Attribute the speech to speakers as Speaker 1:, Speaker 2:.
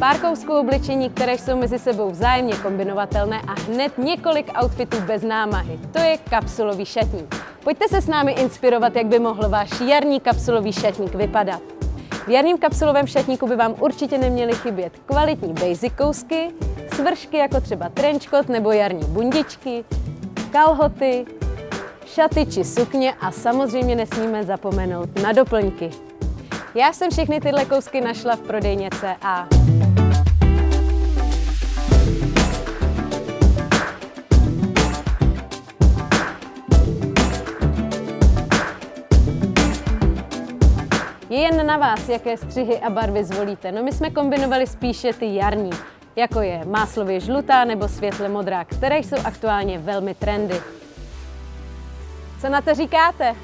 Speaker 1: Pár kousků oblečení, které jsou mezi sebou vzájemně kombinovatelné a hned několik outfitů bez námahy. To je kapsulový šatník. Pojďte se s námi inspirovat, jak by mohl váš jarní kapsulový šatník vypadat. V jarním kapsulovém šatníku by vám určitě neměly chybět kvalitní basic kousky, svršky jako třeba trenchcoat nebo jarní bundičky, kalhoty, šaty či sukně a samozřejmě nesmíme zapomenout na doplňky. Já jsem všechny tyhle kousky našla v prodejně CA. Je jen na vás, jaké střihy a barvy zvolíte. No my jsme kombinovali spíše ty jarní, jako je máslově žlutá nebo světle modrá, které jsou aktuálně velmi trendy. Co na to říkáte?